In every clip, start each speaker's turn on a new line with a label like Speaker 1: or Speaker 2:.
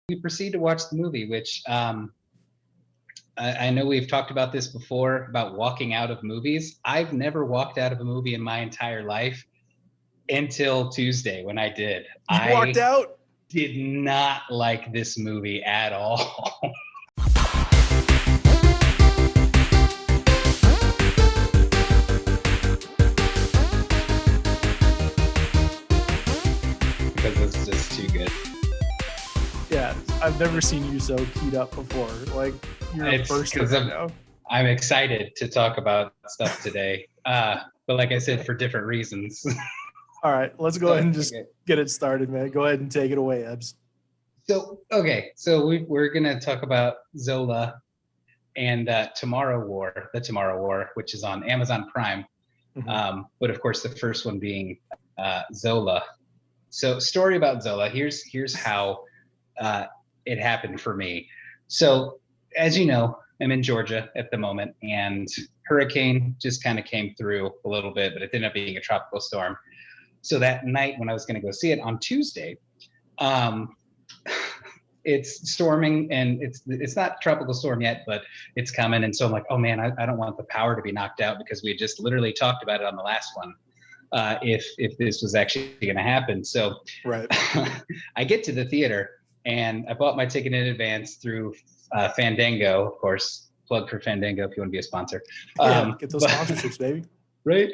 Speaker 1: we proceed to watch the movie, which I know we've talked about this before about walking out of movies. I've never walked out of a movie in my entire life until Tuesday when I did.
Speaker 2: You walked out?
Speaker 1: Did not like this movie at all. Because it's just too good.
Speaker 2: Yeah, I've never seen you so keyed up before. Like, you're bursting right now.
Speaker 1: I'm excited to talk about stuff today, but like I said, for different reasons.
Speaker 2: All right, let's go ahead and just get it started, man. Go ahead and take it away, Ebbs.
Speaker 1: So we're gonna talk about Zola and the Tomorrow War, which is on Amazon Prime. Mm-hmm. But of course, the first one being Zola. So, story about Zola. Here's how it happened for me. So, as you know, I'm in Georgia at the moment, and hurricane just kind of came through a little bit, but it ended up being a tropical storm. So that night when I was going to go see it on Tuesday, it's storming, and it's not a tropical storm yet, but it's coming. And so I'm like, oh man, I don't want the power to be knocked out, because we had just literally talked about it on the last one. If this was actually going to happen. So
Speaker 2: right.
Speaker 1: I get to the theater, and I bought my ticket in advance through Fandango, of course. Plug for Fandango if you want to be a sponsor.
Speaker 2: Get those sponsorships, baby.
Speaker 1: Right.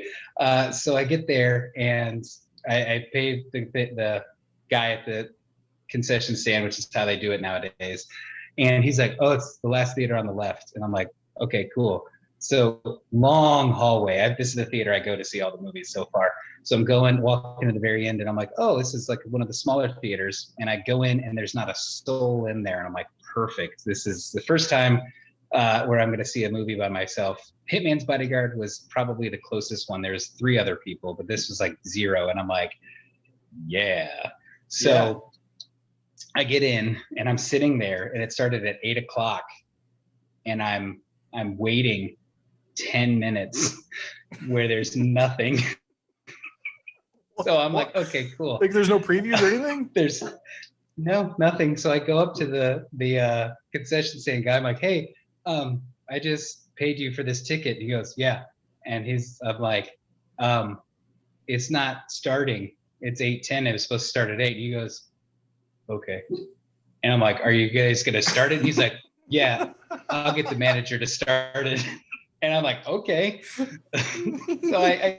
Speaker 1: So I get there, and I paid the guy at the concession stand, which is how they do it nowadays. And he's like, oh, it's the last theater on the left. And I'm like, okay, cool. So long hallway. This is the theater I go to see all the movies so far. So I'm walking to the very end, and I'm like, oh, this is like one of the smaller theaters. And I go in, and there's not a soul in there. And I'm like, perfect. This is the first time where I'm going to see a movie by myself. Hitman's Bodyguard was probably the closest one. There's 3 other people, but this was like 0. And I'm like, yeah. So I get in, and I'm sitting there, and it started at 8:00, and I'm waiting 10 minutes where there's nothing. So I'm like, okay, cool.
Speaker 2: Like, there's no previews or anything?
Speaker 1: There's nothing. So I go up to the concession stand guy. I'm like, hey, I just paid you for this ticket. He goes, yeah. And I'm like, it's not starting. It's 8:10. It was supposed to start at 8. He goes, okay. And I'm like, are you guys going to start it? He's like, yeah, I'll get the manager to start it. And I'm like, okay. So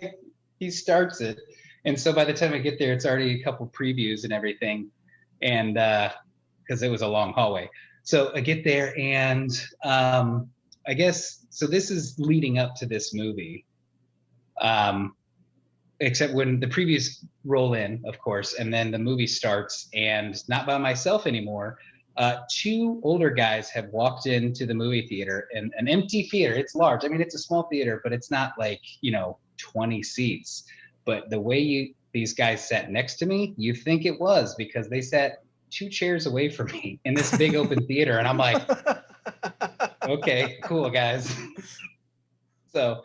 Speaker 1: he starts it. And so by the time I get there, it's already a couple previews and everything. And because it was a long hallway. So I get there, and I guess, so this is leading up to this movie. Except when the previews roll in, of course, and then the movie starts, and not by myself anymore. 2 older guys have walked into the movie theater, and an empty theater. It's large. I mean, it's a small theater, but it's not like, 20 seats. But the way these guys sat next to me, you think it was, because they sat 2 chairs away from me in this big open theater. And I'm like, okay, cool, guys. So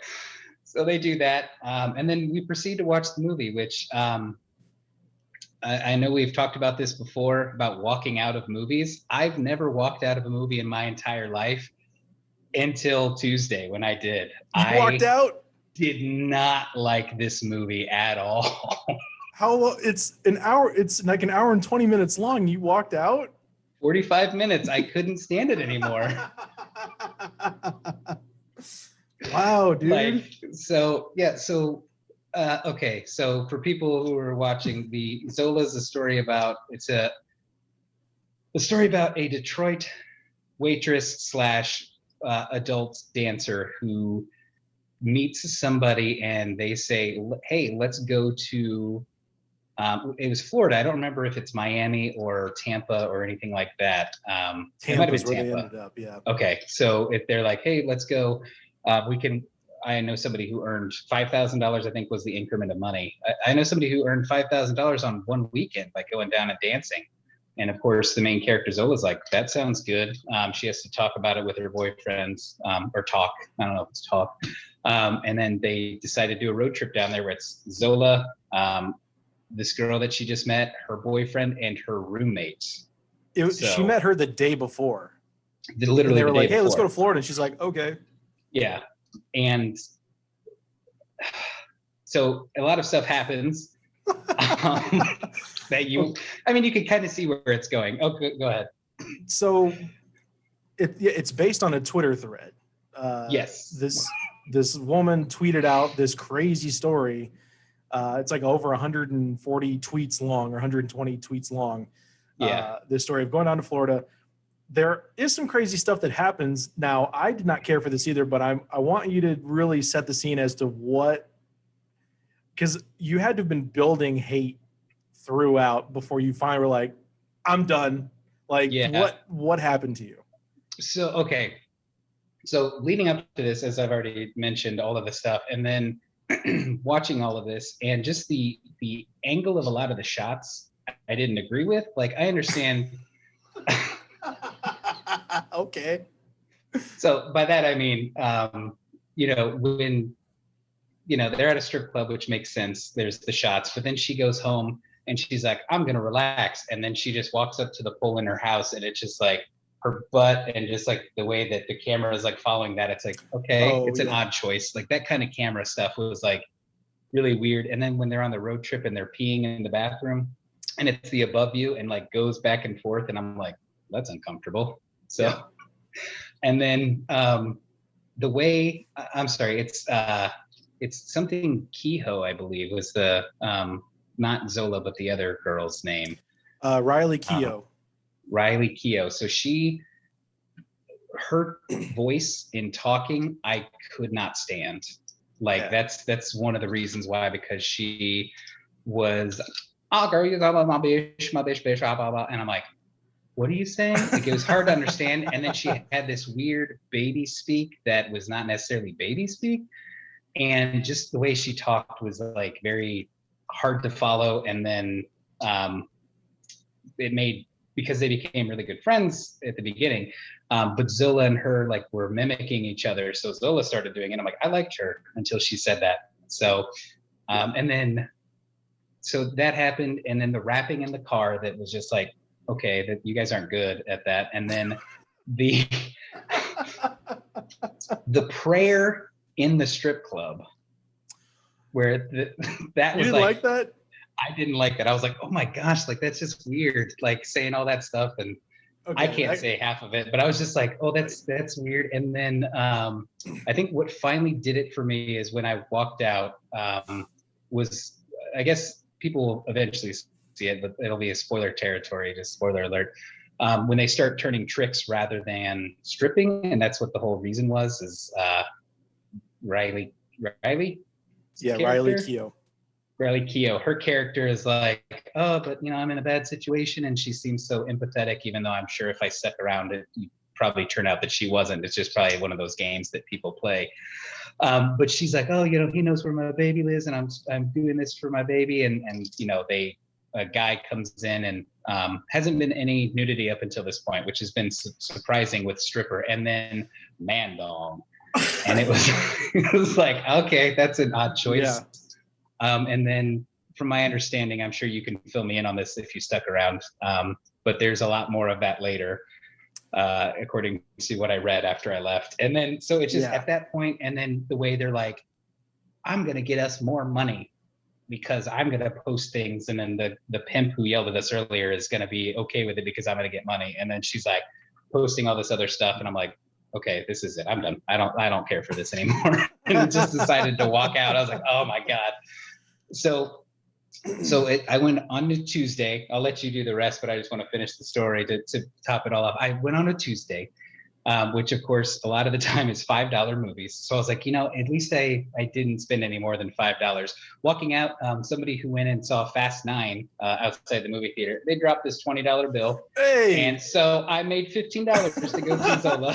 Speaker 1: they do that. And then we proceed to watch the movie, which I know we've talked about this before about walking out of movies. I've never walked out of a movie in my entire life until Tuesday when I did.
Speaker 2: You walked out?
Speaker 1: Did not like this movie at all.
Speaker 2: How long? It's an hour. It's like an hour and 20 minutes long. You walked out?
Speaker 1: 45 minutes. I couldn't stand it anymore.
Speaker 2: Wow, dude.
Speaker 1: Okay. So for people who are watching, the Zola is a story about a Detroit waitress / adult dancer who meets somebody, and they say, hey, let's go to it was Florida. I don't remember if it's Miami or Tampa or anything like that.
Speaker 2: Tampa is where they ended up. Yeah.
Speaker 1: Okay. So if they're like, hey, let's go, I know somebody who earned $5,000, I think was the increment of money. I know somebody who earned $5,000 on one weekend by going down and dancing. And of course, the main character Zola's like, that sounds good. She has to talk about it with her boyfriends, or talk. I don't know if it's talk. And then they decide to do a road trip down there where it's Zola, this girl that she just met, her boyfriend, and her roommate.
Speaker 2: She met her the day before.
Speaker 1: Literally,
Speaker 2: and they were
Speaker 1: the day
Speaker 2: like, "Hey, let's go
Speaker 1: before.
Speaker 2: to Florida." And she's like, "Okay."
Speaker 1: Yeah, and so a lot of stuff happens that you could kind of see where it's going. Oh, go ahead.
Speaker 2: So it's based on a Twitter thread.
Speaker 1: Yes.
Speaker 2: This woman tweeted out this crazy story. It's like over 140 tweets long or 120 tweets long.
Speaker 1: Yeah.
Speaker 2: This story of going down to Florida. There is some crazy stuff that happens. Now, I did not care for this either, but I want you to really set the scene as to what, because you had to have been building hate throughout before you finally were like, I'm done. Like, what happened to you?
Speaker 1: So, okay. So leading up to this, as I've already mentioned, all of the stuff, and then watching all of this and just the angle of a lot of the shots I didn't agree with. Like, I understand.
Speaker 2: Okay.
Speaker 1: So by that, I mean, when, they're at a strip club, which makes sense. There's the shots, but then she goes home and she's like, I'm going to relax. And then she just walks up to the pole in her house and it's just like her butt and just like the way that the camera is like following that. It's like, okay, it's an odd choice. Like that kind of camera stuff was like really weird. And then when they're on the road trip and they're peeing in the bathroom and it's the above view and like goes back and forth. And I'm like, that's uncomfortable. So, and then the way, I'm sorry, it's something Kehoe, I believe, was the not Zola, but the other girl's name.
Speaker 2: Riley Keough.
Speaker 1: Riley Keough. So her voice in talking, I could not stand. Like that's one of the reasons why, because she was, oh girl, you got my bitch, blah, blah, blah. And I'm like, what are you saying? Like it was hard to understand. And then she had this weird baby speak that was not necessarily baby speak. And just the way she talked was like very hard to follow. And then it made, because they became really good friends at the beginning, but Zola and her like were mimicking each other. So Zola started doing it. I'm like, I liked her until she said that. So, and then, so that happened. And then the rapping in the car, that was just like, okay, that you guys aren't good at that. And then the prayer in the strip club, where that was
Speaker 2: like that.
Speaker 1: I didn't like that. I was like, oh my gosh, like that's just weird, like saying all that stuff, and I can't say half of it, but I was just like, oh, that's weird. And then I think what finally did it for me is when I walked out, was, I guess people will eventually see it, but it'll be a spoiler territory, just spoiler alert. When they start turning tricks rather than stripping, and that's what the whole reason was, is Riley?
Speaker 2: Yeah, Riley Keough.
Speaker 1: Riley Keough, her character is like, oh, but I'm in a bad situation, and she seems so empathetic, even though I'm sure if I stuck around, it probably turn out that she wasn't. It's just probably one of those games that people play. But she's like, oh, he knows where my baby lives, and I'm doing this for my baby, and a guy comes in, and hasn't been any nudity up until this point, which has been surprising with stripper, and then man dong, and it was like, okay, that's an odd choice.
Speaker 2: Yeah.
Speaker 1: And then from my understanding, I'm sure you can fill me in on this if you stuck around, but there's a lot more of that later, according to what I read after I left. And then, so it's just at that point, and then the way they're like, I'm going to get us more money because I'm going to post things. And then the pimp who yelled at us earlier is going to be okay with it because I'm going to get money. And then she's like posting all this other stuff. And I'm like, okay, this is it. I'm done. I don't care for this anymore. And just decided to walk out. I was like, oh my God. So I went on to Tuesday. I'll let you do the rest, but I just want to finish the story to top it all off. I went on a Tuesday, which of course a lot of the time is $5 movies. So I was like, at least I didn't spend any more than $5. Walking out, somebody who went and saw Fast 9 outside the movie theater, they dropped this $20 bill.
Speaker 2: Hey!
Speaker 1: And so I made $15 to go see Zola.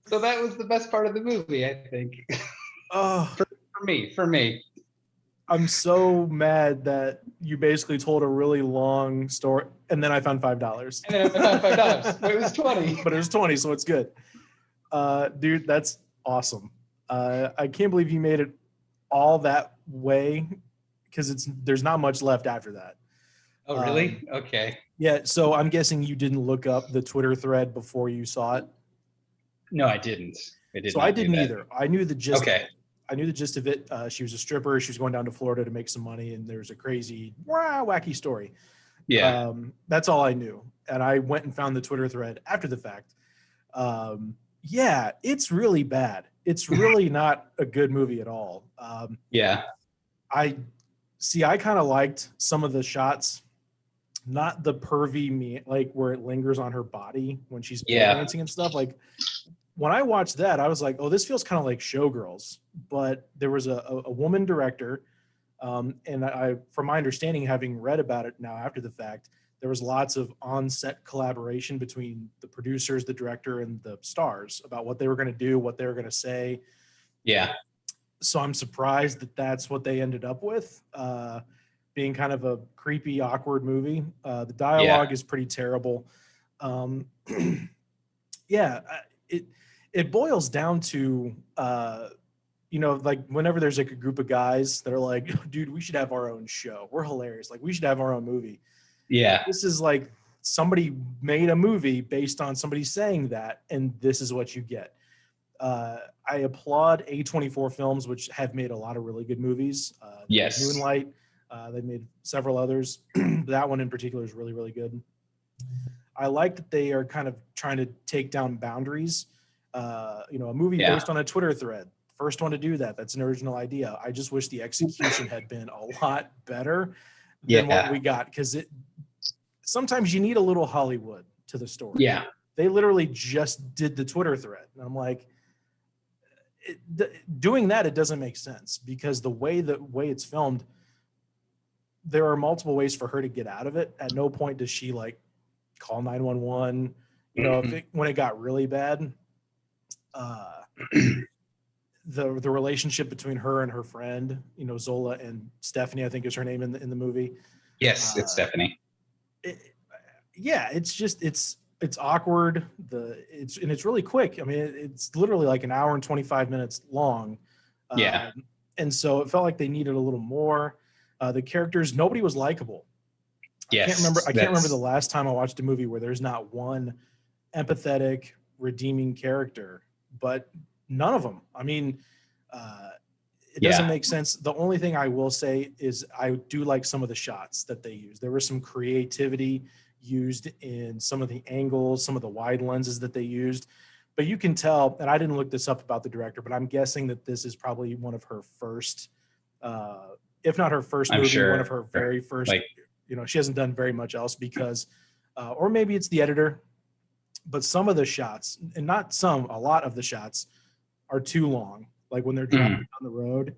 Speaker 1: So that was the best part of the movie, I think.
Speaker 2: Oh,
Speaker 1: for me.
Speaker 2: I'm so mad that you basically told a really long story, and then I found $5.
Speaker 1: And then I found $5, but it was 20.
Speaker 2: But it was 20, so it's good. Dude, that's awesome. I can't believe you made it all that way, because there's not much left after that.
Speaker 1: Oh, really? Okay.
Speaker 2: Yeah, so I'm guessing you didn't look up the Twitter thread before you saw it.
Speaker 1: No, I didn't. I did
Speaker 2: So
Speaker 1: not
Speaker 2: I
Speaker 1: do
Speaker 2: didn't
Speaker 1: that.
Speaker 2: either. I knew the gist of
Speaker 1: Okay.
Speaker 2: it. I knew the gist of it. She was a stripper. She was going down to Florida to make some money, and there's a crazy, wacky story.
Speaker 1: Yeah.
Speaker 2: That's all I knew. And I went and found the Twitter thread after the fact. Yeah, it's really bad. It's really not a good movie at all.
Speaker 1: Yeah.
Speaker 2: I kind of liked some of the shots, not the pervy, like where it lingers on her body when she's pole
Speaker 1: Yeah.
Speaker 2: dancing and stuff. Like when I watched that, I was like, oh, this feels kind of like Showgirls. But there was a woman director. And I, from my understanding, having read about it now after the fact, there was lots of on-set collaboration between the producers, the director, and the stars about what they were going to do, what they were going to say.
Speaker 1: Yeah.
Speaker 2: So I'm surprised that that's what they ended up with, being kind of a creepy, awkward movie. The dialogue is pretty terrible. Yeah, it boils down to, like whenever there's like a group of guys that are like, dude, we should have our own show. We're hilarious. Like we should have our own movie.
Speaker 1: Yeah.
Speaker 2: This is like somebody made a movie based on somebody saying that, and this is what you get. I applaud A24 Films, which have made a lot of really good movies.
Speaker 1: Yes.
Speaker 2: Moonlight. They made several others. That one in particular is really, really good. I like that they are kind of trying to take down boundaries. A movie based on a Twitter thread. First one to do that. That's an original idea. I just wish the execution had been a lot better than what we got, because sometimes you need a little Hollywood to the story.
Speaker 1: Yeah.
Speaker 2: They literally just did the Twitter thread. And I'm like, doing that, it doesn't make sense, because the way it's filmed, there are multiple ways for her to get out of it. At no point does she like call 911. When it got really bad, the relationship between her and her friend, Zola and Stephanie, I think is her name in the movie.
Speaker 1: Yes, it's Stephanie.
Speaker 2: It's awkward. It's really quick. I mean, it's literally like an hour and 25 minutes long. And so it felt like they needed a little more. The characters, nobody was likable.
Speaker 1: Yes,
Speaker 2: I can't remember the last time I watched a movie where there's not one empathetic, redeeming character, but none of them. I mean, it doesn't make sense. The only thing I will say is I do like some of the shots that they use. There was some creativity used in some of the angles, some of the wide lenses that they used. But you can tell, and I didn't look this up about the director, but I'm guessing that this is probably one of her first, if not her first movie, one of her very first. She hasn't done very much else because, or maybe it's the editor, but some of the shots, and not some, a lot of the shots are too long. Like when they're driving down the road,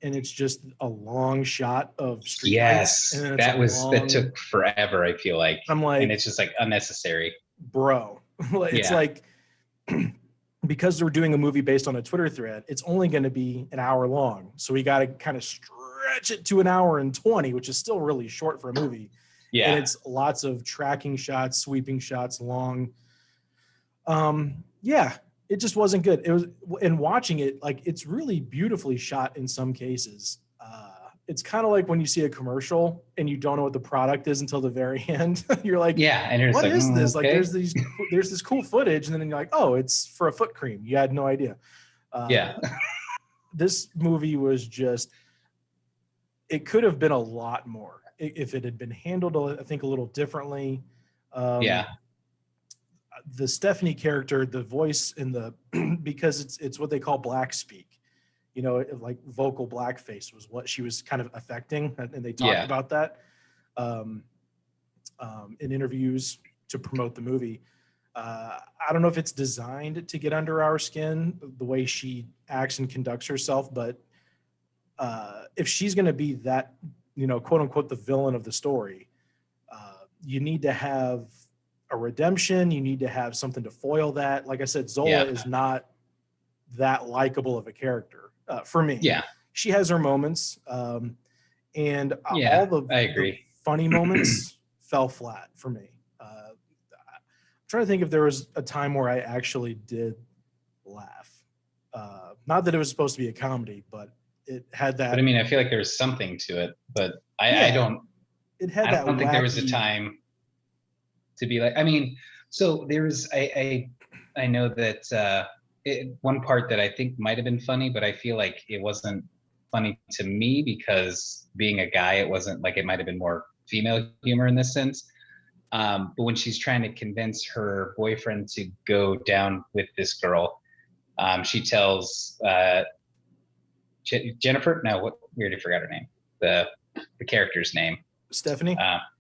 Speaker 2: and it's just a long shot of street lights.
Speaker 1: Yes, that took forever, I feel like.
Speaker 2: I'm like,
Speaker 1: and it's just like unnecessary.
Speaker 2: Bro, it's like, because we're doing a movie based on a Twitter thread, it's only going to be an hour long. So we got to kind of stretch it to an hour and 20, which is still really short for a movie. Yeah. And it's lots of tracking shots, sweeping shots, long. It just wasn't good. It was, and watching it, like, it's really beautifully shot in some cases. It's kind of like when you see a commercial and you don't know what the product is until the very end. You're like,
Speaker 1: and you're
Speaker 2: what
Speaker 1: like,
Speaker 2: is this?
Speaker 1: Okay.
Speaker 2: Like, there's this cool footage, and then you're like, oh, it's for a foot cream. You had no idea. This movie was just, it could have been a lot more if it had been handled, I think, a little differently. The Stephanie character, the voice in the, because it's what they call black speak, like vocal blackface was what she was kind of affecting. And they talked about that in interviews to promote the movie. I don't know if it's designed to get under our skin, the way she acts and conducts herself, but if she's going to be that, quote unquote, the villain of the story, you need to have a redemption. You need to have something to foil that. Like I said, Zola is not that likable of a character for me. She has her moments, and all the,
Speaker 1: I agree.
Speaker 2: the funny moments fell flat for me. I'm trying to think if there was a time where I actually did laugh. Not that it was supposed to be a comedy, but it had that.
Speaker 1: But I mean, I feel like there was something to it, but I
Speaker 2: Yeah,
Speaker 1: don't.
Speaker 2: it had
Speaker 1: I
Speaker 2: that
Speaker 1: don't think there was a
Speaker 2: wacky-
Speaker 1: time to be like. I mean, so there's. I know that one part that I think might have been funny, but I feel like it wasn't funny to me because being a guy, it wasn't like it might have been more female humor in this sense. But when she's trying to convince her boyfriend to go down with this girl, she tells Jennifer. No, what? We already forgot her name. The character's name.
Speaker 2: Stephanie.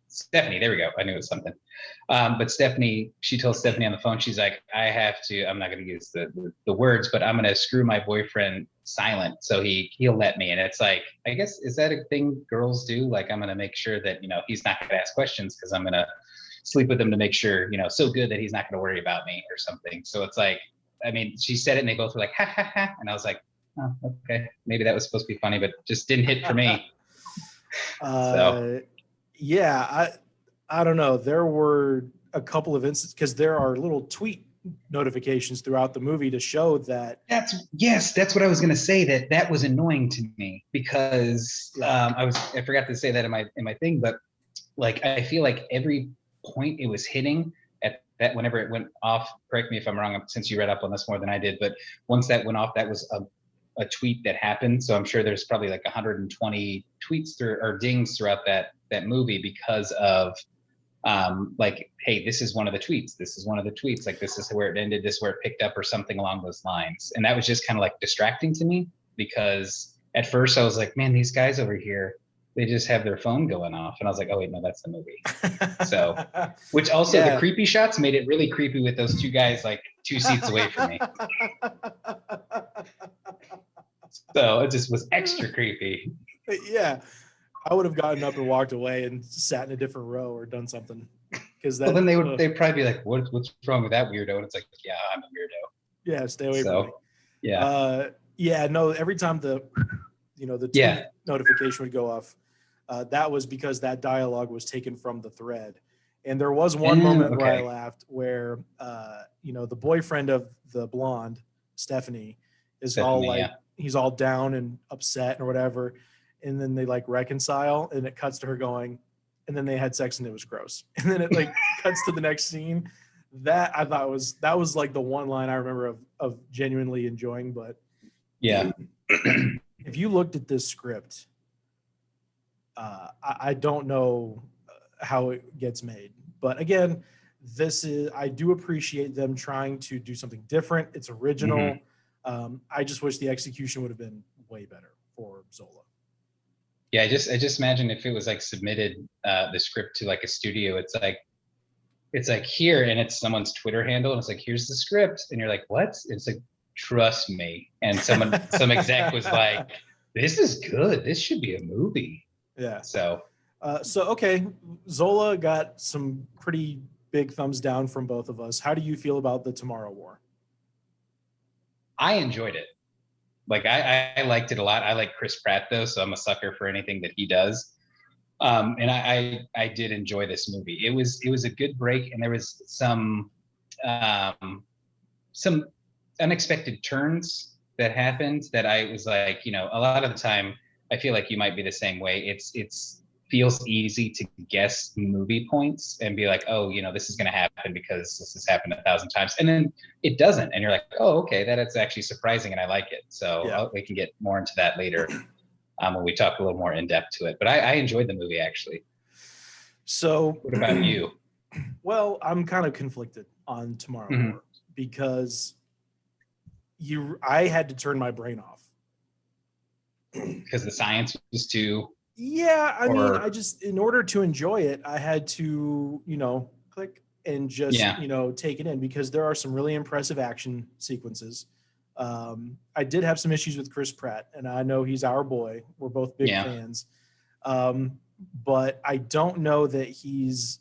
Speaker 1: Stephanie. There we go. I knew it was something. But Stephanie, she tells Stephanie on the phone, she's like, I have to. I'm not going to use the words, but I'm going to screw my boyfriend silent so he'll let me. And it's like, I guess, is that a thing girls do? Like, I'm going to make sure that he's not going to ask questions because I'm going to sleep with him to make sure so good that he's not going to worry about me or something. So it's like, I mean, she said it and they both were like, ha ha ha, and I was like, oh, okay, maybe that was supposed to be funny, but just didn't hit for me. So
Speaker 2: yeah, I don't know. There were a couple of instances because there are little tweet notifications throughout the movie to show that.
Speaker 1: That's what I was going to say. That was annoying to me because I forgot to say that in my thing, but like I feel like every point it was hitting at that whenever it went off. Correct me if I'm wrong, since you read up on this more than I did. But once that went off, that was a tweet that happened. So I'm sure there's probably like 120 tweets or dings throughout that movie because of like, hey, this is one of the tweets. This is one of the tweets. Like, this is where it ended. This is where it picked up, or something along those lines. And that was just kind of like distracting to me because at first I was like, man, these guys over here, they just have their phone going off. And I was like, oh wait, no, that's the movie. So, which also the creepy shots made it really creepy with those two guys like 2 seats away from me. So it just was extra creepy.
Speaker 2: Yeah. I would have gotten up and walked away and sat in a different row or done something. Because
Speaker 1: well, then they'd probably be like, what's wrong with that weirdo? And it's like, yeah, I'm a weirdo.
Speaker 2: Yeah, stay away from me.
Speaker 1: Yeah.
Speaker 2: Yeah, no, every time the tweet notification would go off, that was because that dialogue was taken from the thread. And there was one moment where I laughed where the boyfriend of the blonde, Stephanie, is all like he's all down and upset or whatever. And then they like reconcile and it cuts to her going, and then they had sex and it was gross. And then it like cuts to the next scene. That I thought was like the one line I remember of genuinely enjoying. But
Speaker 1: yeah,
Speaker 2: if you looked at this script, I don't know how it gets made. But again, I do appreciate them trying to do something different. It's original. Mm-hmm. I just wish the execution would have been way better for Zola.
Speaker 1: Yeah, I just imagine if it was like submitted the script to like a studio, it's like here, and it's someone's Twitter handle, and it's like, here's the script, and you're like, what? It's like, trust me. And some exec was like, this is good. This should be a movie.
Speaker 2: Yeah.
Speaker 1: So
Speaker 2: okay, Zola got some pretty big thumbs down from both of us. How do you feel about the Tomorrow War?
Speaker 1: I enjoyed it. Like I liked it a lot. I like Chris Pratt though, so I'm a sucker for anything that he does. And I did enjoy this movie. It was a good break, and there was some unexpected turns that happened that I was like, a lot of the time I feel like you might be the same way. It's feels easy to guess movie points and be like, oh, this is going to happen because this has happened 1,000 times. And then it doesn't. And you're like, oh, okay, that's actually surprising and I like it. So we can get more into that later when we talk a little more in depth to it. But I enjoyed the movie, actually.
Speaker 2: So
Speaker 1: what about you?
Speaker 2: Well, I'm kind of conflicted on Tomorrow War because I had to turn my brain off.
Speaker 1: Because the science was too...
Speaker 2: Yeah, I mean, in order to enjoy it, I had to, click and just, take it in, because there are some really impressive action sequences. I did have some issues with Chris Pratt, and I know he's our boy. We're both big fans. But I don't know that he's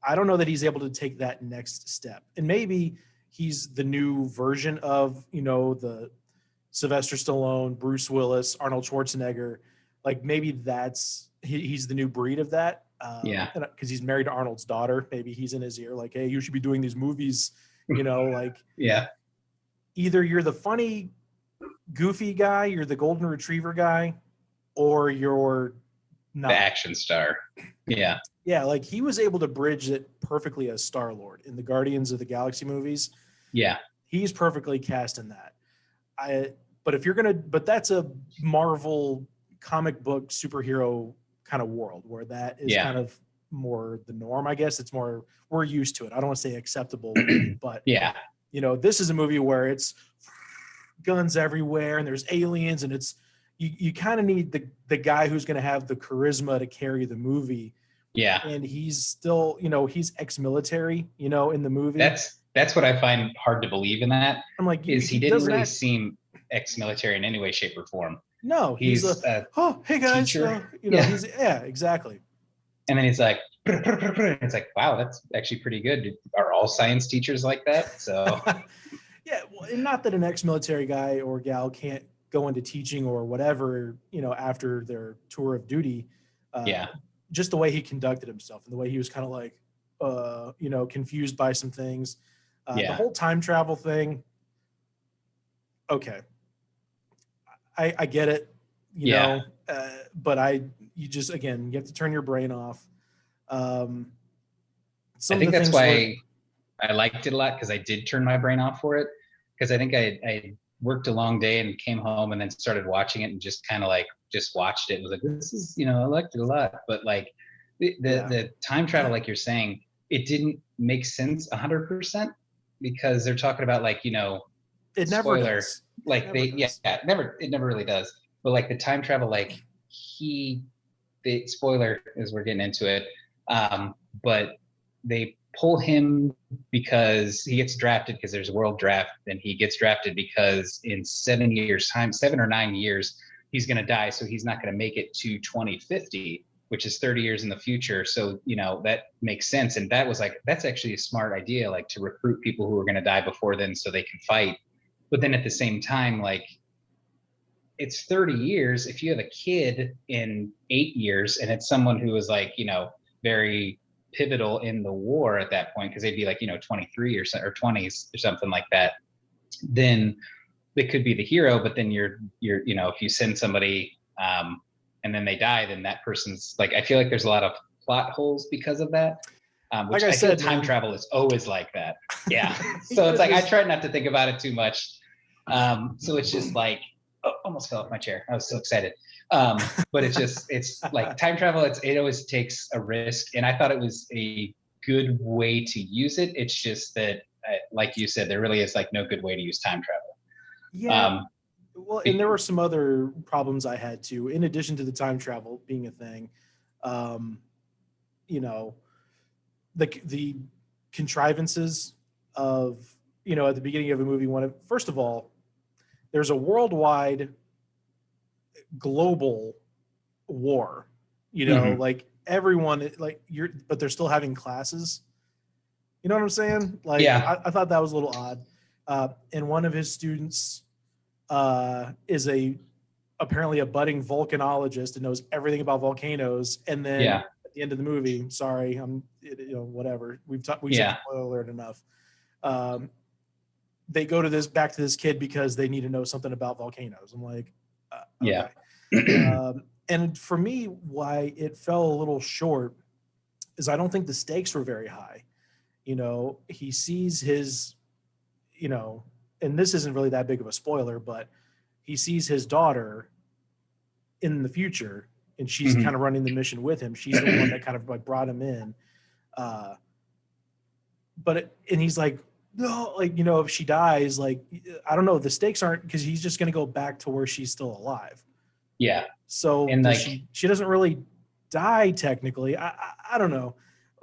Speaker 2: able to take that next step. And maybe he's the new version of, the Sylvester Stallone, Bruce Willis, Arnold Schwarzenegger. Like maybe he's the new breed of that. Because he's married to Arnold's daughter. Maybe he's in his ear like, hey, you should be doing these movies, like.
Speaker 1: Yeah.
Speaker 2: Either you're the funny goofy guy, you're the golden retriever guy, or you're not.
Speaker 1: The action star. Yeah.
Speaker 2: Yeah, like he was able to bridge it perfectly as Star-Lord in the Guardians of the Galaxy movies.
Speaker 1: Yeah.
Speaker 2: He's perfectly cast in that. But that's a Marvel comic book superhero kind of world where that is kind of more the norm, I guess. It's more, we're used to it. I don't want to say acceptable, but
Speaker 1: yeah,
Speaker 2: this is a movie where it's guns everywhere and there's aliens, and it's, you kind of need the guy who's going to have the charisma to carry the movie.
Speaker 1: Yeah.
Speaker 2: And he's still, he's ex-military, in the movie.
Speaker 1: That's what I find hard to believe in that.
Speaker 2: I'm like,
Speaker 1: is he didn't really seem ex-military in any way, shape, or form.
Speaker 2: No, he's hey guys,
Speaker 1: teacher.
Speaker 2: He's exactly.
Speaker 1: And then he's like, it's like, wow, that's actually pretty good. Are all science teachers like that? So
Speaker 2: yeah, well, and not that an ex-military guy or gal can't go into teaching or whatever, after their tour of duty. Just the way he conducted himself and the way he was kind of like, confused by some things. The whole time travel thing. Okay. I get it, but you have to turn your brain off.
Speaker 1: I think that's why I liked it a lot, because I did turn my brain off for it. Because I think I worked a long day and came home and then started watching it and just kind of like just watched it and was like, this is, I liked it a lot. But like the time travel, like you're saying, it didn't make sense 100%, because they're talking about like,
Speaker 2: it never
Speaker 1: spoiler,
Speaker 2: does.
Speaker 1: like it never really does. But like the time travel, like the spoiler as we're getting into it, but they pull him because he gets drafted, because there's a world draft, and he gets drafted because in 7 years time, 7 or 9 years, he's going to die. So he's not going to make it to 2050, which is 30 years in the future. So, that makes sense. And that was like, that's actually a smart idea, like to recruit people who are going to die before then so they can fight. But then at the same time, like, it's 30 years. If you have a kid in 8 years and it's someone who is like, very pivotal in the war at that point, because they'd be like, 23 or 20s or something like that, then they could be the hero. But then you're if you send somebody and then they die, then that person's like, I feel like there's a lot of plot holes because of that. Which like I said, time travel is always like that. Yeah. So it's like, I try not to think about it too much. So it's just like, almost fell off my chair. I was so excited. But it's like time travel. It always takes a risk. And I thought it was a good way to use it. It's just that, like you said, there really is like no good way to use time travel.
Speaker 2: Yeah. Well, and there were some other problems I had too, in addition to the time travel being a thing. The contrivances of, at the beginning of a movie, first of all, there's a worldwide global war, like everyone, like but they're still having classes. You know what I'm saying? Like, I thought that was a little odd. And one of his students is apparently a budding volcanologist and knows everything about volcanoes. And then at the end of the movie, sorry, whatever. We've said spoiler alert enough. They go back to this kid because they need to know something about volcanoes. I'm like, okay. And for me, why it fell a little short is I don't think the stakes were very high. He sees his, and this isn't really that big of a spoiler, but he sees his daughter in the future, and she's kind of running the mission with him. She's the one that kind of like brought him in. And he's like, no, like, if she dies, like, I don't know, the stakes aren't, because he's just going to go back to where she's still alive.
Speaker 1: Yeah.
Speaker 2: So and like, she doesn't really die technically. I don't know.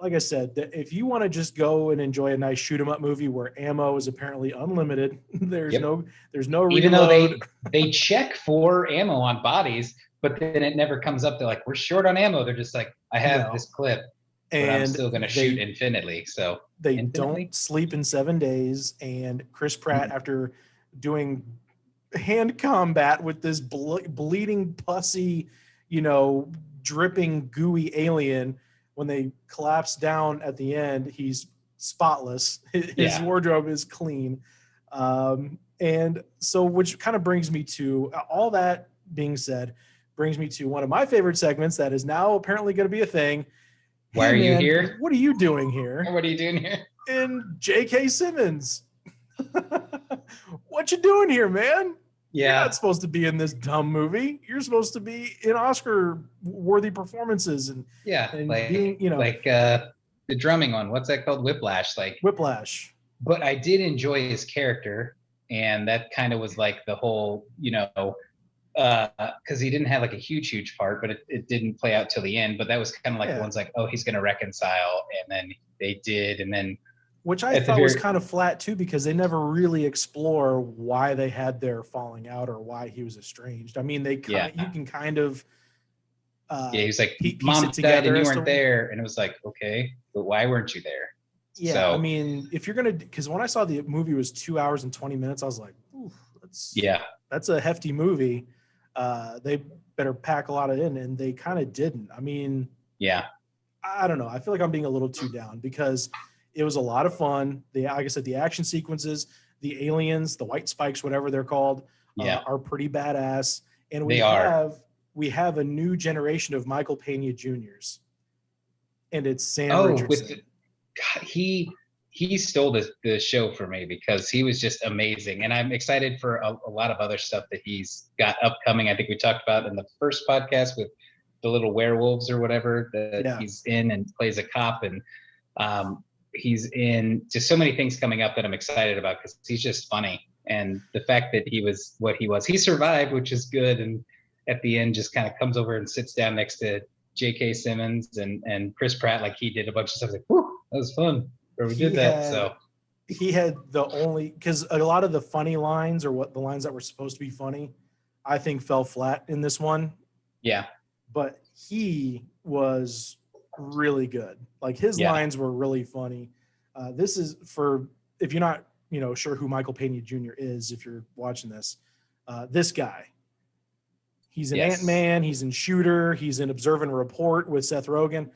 Speaker 2: Like I said, if you want to just go and enjoy a nice shoot 'em up movie where ammo is apparently unlimited, there's no reload.
Speaker 1: Even though they check for ammo on bodies, but then it never comes up. They're like, we're short on ammo. They're just like, I have this clip, but I'm still going to shoot infinitely. So
Speaker 2: they don't sleep in 7 days. And Chris Pratt, after doing hand combat with this bleeding, pussy, dripping, gooey alien, when they collapse down at the end, he's spotless. His wardrobe is clean. And so, which kind of brings me to all that being said, brings me to one of my favorite segments that is now apparently going to be a thing.
Speaker 1: Why
Speaker 2: Hey,
Speaker 1: are you
Speaker 2: man,
Speaker 1: here?
Speaker 2: what are you doing here?
Speaker 1: What are you doing here?
Speaker 2: In J.K. Simmons. What you doing here, man? You're
Speaker 1: Yeah,
Speaker 2: not supposed to be in this dumb movie. You're supposed to be in Oscar-worthy performances and
Speaker 1: yeah,
Speaker 2: being, you know,
Speaker 1: the drumming one. What's that called? Whiplash. Like,
Speaker 2: Whiplash.
Speaker 1: but I did enjoy his character, and that kind of was like the whole, because he didn't have like a huge part, but it didn't play out till the end. But that was kind of like the ones like, oh, he's going to reconcile, and then they did, and then
Speaker 2: which I
Speaker 1: at the
Speaker 2: thought was
Speaker 1: very
Speaker 2: kind of flat too, because they never really explore why they had their falling out or why he was estranged. I mean, you can kind of
Speaker 1: he was like,
Speaker 2: piece
Speaker 1: mom
Speaker 2: it
Speaker 1: died
Speaker 2: together
Speaker 1: and you
Speaker 2: as
Speaker 1: weren't
Speaker 2: to,
Speaker 1: there, and it was like, okay, but why weren't you there?
Speaker 2: yeah.
Speaker 1: So,
Speaker 2: I mean, if you're gonna, because when I saw the movie was 2 hours and 20 minutes, I was like, ooh, that's a hefty movie. They better pack a lot of in, and they kind of didn't. I mean,
Speaker 1: yeah,
Speaker 2: I don't know. I feel like I'm being a little too down because it was a lot of fun. Like I said, the action sequences, the aliens, the white spikes, whatever they're called, are pretty badass. And we have a new generation of Michael Pena Juniors, and it's Sam Richardson.
Speaker 1: God, he stole the show for me because he was just amazing, and I'm excited for a lot of other stuff that he's got upcoming. I think we talked about in the first podcast with the little werewolves or whatever that he's in and plays a cop, and he's in just so many things coming up that I'm excited about because he's just funny. And the fact that he was what he survived, which is good. And at the end, just kind of comes over and sits down next to J.K. Simmons and Chris Pratt, like he did a bunch of stuff. Like, whew, that was fun. Or we did that. So
Speaker 2: he had because a lot of the funny lines or what the lines that were supposed to be funny, I think fell flat in this one.
Speaker 1: Yeah.
Speaker 2: But he was really good. Like his lines were really funny. This is for, if you're not, sure who Michael Pena Jr. is, if you're watching this, this guy, he's in Ant-Man, he's in Shooter, he's in Observe and Report with Seth Rogen.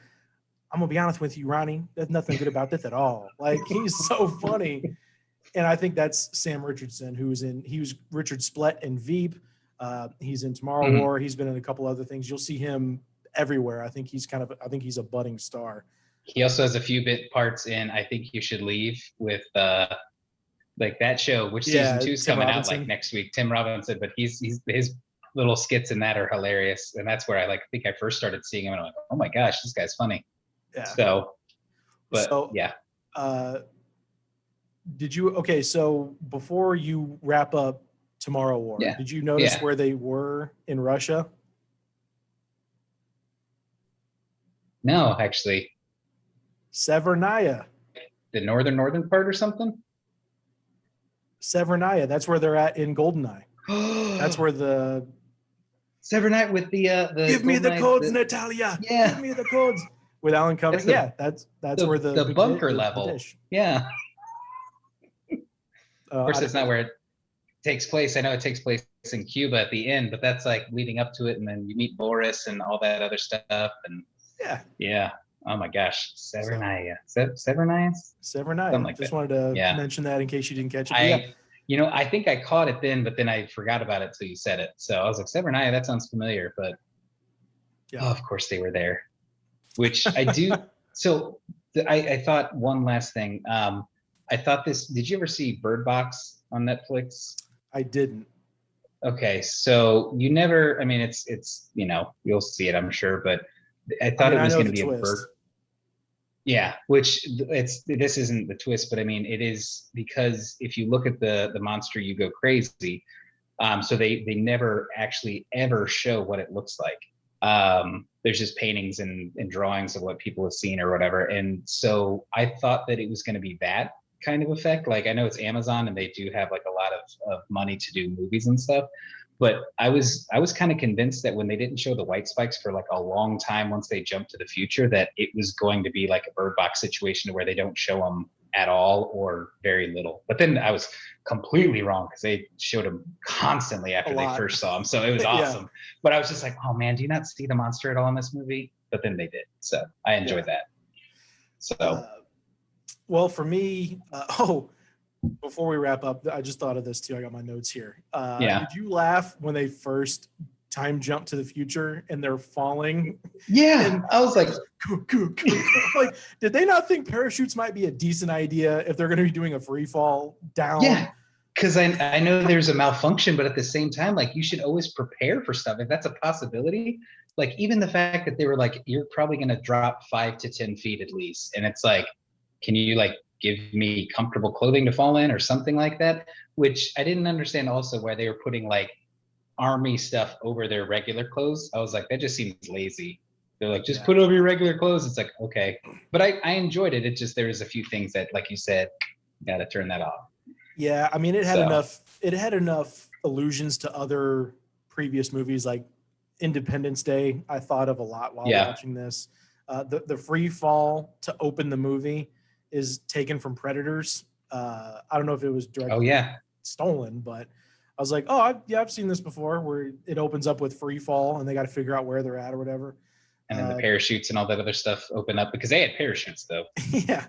Speaker 2: I'm gonna be honest with you, Ronnie, there's nothing good about this at all. Like he's so funny. And I think that's Sam Richardson, he was Richard Splett in Veep. He's in Tomorrow War. He's been in a couple other things. You'll see him everywhere. I think he's a budding star.
Speaker 1: He also has a few bit parts in I Think You Should Leave with like that show, which season 2 is coming out like next week. Tim Robinson, but his little skits in that are hilarious, and that's where I think I first started seeing him, and I'm like, oh my gosh, this guy's funny. Yeah. So
Speaker 2: so before you wrap up Tomorrow War, did you notice where they were in Russia?
Speaker 1: No, actually.
Speaker 2: Severnaya.
Speaker 1: The northern part or something?
Speaker 2: Severnaya. That's where they're at in Goldeneye. That's where the
Speaker 1: Severnaya with the
Speaker 2: give me the codes, Natalia. Yeah. Give me the codes. With Alan Cumming. That's where the
Speaker 1: bunker level.
Speaker 2: Dish.
Speaker 1: Yeah. Of course, it's not where it takes place. I know it takes place in Cuba at the end, but that's like leading up to it, and then you meet Boris and all that other stuff. And yeah. Oh my gosh, Severnaya. Severnaya.
Speaker 2: Something like just wanted to mention that in case you didn't catch it.
Speaker 1: I think I caught it then, but then I forgot about it till you said it. So I was like, Severnaya, that sounds familiar, but of course they were there. Which I do. So I thought one last thing. I thought did you ever see Bird Box on Netflix?
Speaker 2: I didn't.
Speaker 1: Okay. So you never, it's you'll see it, I'm sure, but I thought it was going to be a bird. Yeah. Which this isn't the twist, but it is because if you look at the monster, you go crazy. So they never actually ever show what it looks like. There's just paintings and drawings of what people have seen or whatever. And so I thought that it was going to be that kind of effect. Like I know it's Amazon and they do have like a lot of money to do movies and stuff. But I was kind of convinced that when they didn't show the white spikes for like a long time, once they jumped to the future, that it was going to be like a Bird Box situation where they don't show them at all or very little. But then I was completely wrong because they showed him constantly after they first saw him. So it was awesome. But I was just like, oh man, do you not see the monster at all in this movie? But then they did. So I enjoyed that. So
Speaker 2: well, for me, Before we wrap up, I just thought of this too. I got my notes here.
Speaker 1: Yeah.
Speaker 2: Did you laugh when they first time jump to the future and they're falling?
Speaker 1: Yeah.
Speaker 2: And
Speaker 1: I was like,
Speaker 2: like, did they not think parachutes might be a decent idea if they're going to be doing a free fall down?
Speaker 1: yeah, because I know there's a malfunction, but at the same time, like, you should always prepare for stuff. If that's a possibility, like, even the fact that they were like, you're probably going to drop 5 to 10 feet at least. And it's like, can you like give me comfortable clothing to fall in or something like that? Which I didn't understand also why they were putting like army stuff over their regular clothes. I was like, that just seems lazy. They're like, just put it over your regular clothes. It's like, okay. But I enjoyed it. It just, there was a few things that, like you said, got to turn that off.
Speaker 2: Yeah, I mean, it had enough allusions to other previous movies, like Independence Day. I thought of a lot while watching this. The free fall to open the movie is taken from Predators. I don't know if it was directly stolen, but I was like, I've seen this before, where it opens up with free fall and they got to figure out where they're at or whatever.
Speaker 1: And then the parachutes and all that other stuff open up, because they had parachutes though.
Speaker 2: Yeah.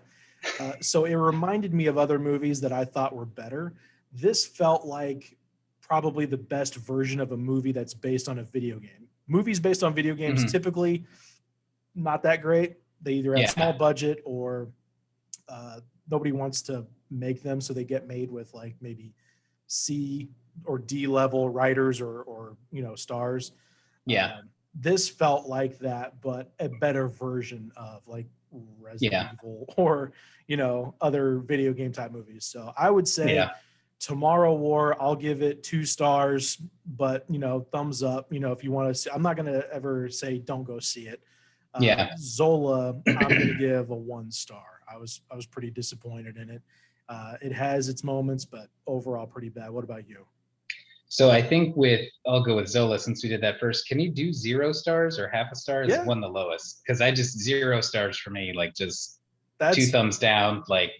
Speaker 2: So it reminded me of other movies that I thought were better. This felt like probably the best version of a movie that's based on a video game. Movies based on video games typically not that great. They either have small budget or nobody wants to make them, so they get made with like maybe C or D level writers or stars.
Speaker 1: Yeah.
Speaker 2: This felt like that, but a better version of like Resident Evil or other video game type movies. So I would say Tomorrow War, I'll give it 2 stars, but thumbs up. If you want to see, I'm not gonna ever say don't go see it. Zola, I'm gonna give a 1 star. I was pretty disappointed in it. It has its moments, but overall pretty bad. What about you?
Speaker 1: So I think I'll go with Zola since we did that first. Can you do 0 stars or half a star? Is one the lowest? Because I just 0 stars for me, like just that's 2 thumbs down. Like,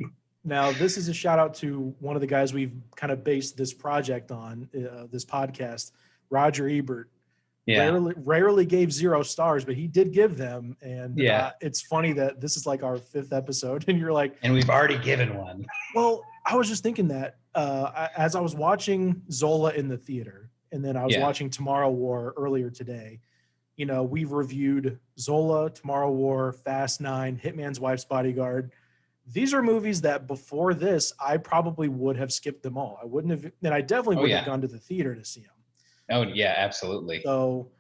Speaker 2: now this is a shout out to one of the guys we've kind of based this project on, this podcast, Roger Ebert. Rarely gave 0 stars, but he did give them. And it's funny that this is like our 5th episode, and you're like,
Speaker 1: and we've already given one.
Speaker 2: Well, I was just thinking that as I was watching Zola in the theater, and then I was watching Tomorrow War earlier today. We've reviewed Zola, Tomorrow War, Fast 9, Hitman's Wife's Bodyguard. These are movies that before this, I probably would have skipped them all. I wouldn't have, and I definitely wouldn't have gone to the theater to see them.
Speaker 1: Oh yeah, absolutely.
Speaker 2: So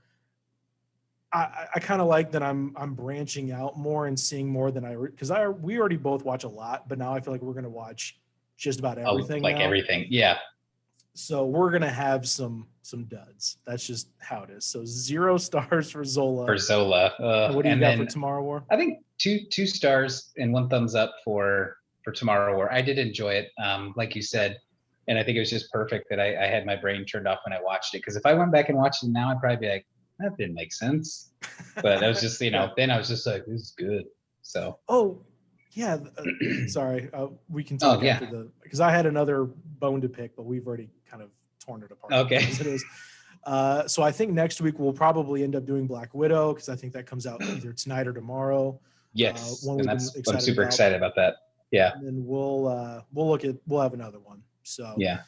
Speaker 2: I kind of like that I'm branching out more and seeing more than because we already both watch a lot, but now I feel like we're going to watch just about everything.
Speaker 1: Like now. Everything. Yeah.
Speaker 2: So we're going to have some duds. That's just how it is. So 0 stars for Zola.
Speaker 1: What
Speaker 2: do you got for Tomorrow War?
Speaker 1: I think two stars and 1 thumbs up for Tomorrow War. I did enjoy it. Like you said, and I think it was just perfect that I had my brain turned off when I watched it. Because if I went back and watched it now, I'd probably be like, that didn't make sense. But I was just, then I was just like, this is good. So.
Speaker 2: Oh, yeah. Sorry. We can talk after because I had another bone to pick, but we've already kind of torn it apart.
Speaker 1: Okay.
Speaker 2: As it is. So I think next week we'll probably end up doing Black Widow, because I think that comes out either tonight or tomorrow.
Speaker 1: Yes. And I'm super excited about that. Yeah.
Speaker 2: And then we'll have another one. So
Speaker 1: yeah.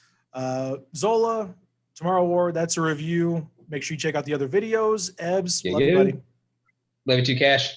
Speaker 2: Zola, Tomorrow War, that's a review. Make sure you check out the other videos. Ebbs, love you, buddy.
Speaker 1: Love you too, Cash.